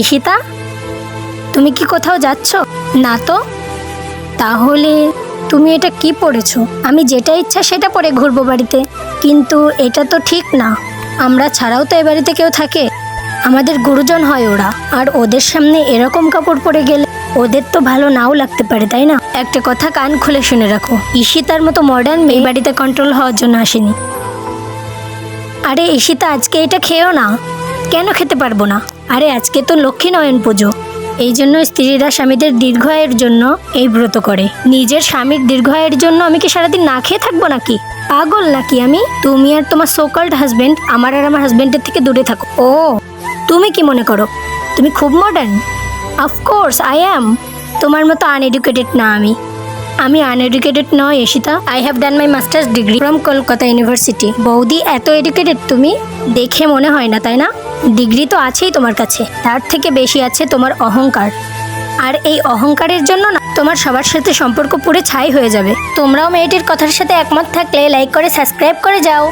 ঈশিতা, তুমি কি কোথাও যাচ্ছ? না তো। তাহলে তুমি এটা কি পড়েছো? আমি যেটা ইচ্ছা সেটা পরে ঘুরবো বাড়িতে, কিন্তু এটা তো ঠিক না। আমরা ছাড়াও তো এ বাড়িতে কেউ থাকে, আমাদের গুরুজন হয় ওরা, আর ওদের সামনে এরকম কাপড় পরে গেলে ওদের তো ভালো নাও লাগতে পারে, তাই না? একটা কথা কান খুলে শুনে রাখো, ঈশিতার মতো মডার্ন মেয়ে বাড়িতে কন্ট্রোল হওয়ার জন্য আসেনি। আরে ঈশিতা, আজকে এটা খেও না। কেন খেতে পারবো না? আরে আজকে তো লক্ষ্মীনারায়ণ পুজো, এই জন্য স্ত্রীরা স্বামীদের দীর্ঘায়ের জন্য এই ব্রত করে। নিজের স্বামীর দীর্ঘায়ের জন্য আমি কি সারাদিন না খেয়ে থাকবো নাকি? পাগল নাকি আমি? তুমি আর তোমার সোকল্ড হাজবেন্ড আমার আর আমার হাজবেন্ডের থেকে দূরে থাকো। ও, তুমি কি মনে করো তুমি খুব মডার্ন? Of course I am. তোমার মতো আনএডুকেটেড না আমি। আমি আনএডুকেটেড নয় Ishita. I have done my masters degree from Kolkata university. বৌদি, এত এডুকেটেড তুমি? দেখে মনে হয় না, তাই না? ডিগ্রি তো আছেই তোমার কাছে, তার থেকে বেশি আছে তোমার অহংকার। আর এই অহংকারের জন্য না তোমার সবার সাথে সম্পর্ক পুরো ছাই হয়ে যাবে। তোমরাও মেয়েটির কথার সাথে একমত থাকলে লাইক করে সাবস্ক্রাইব করে যাও।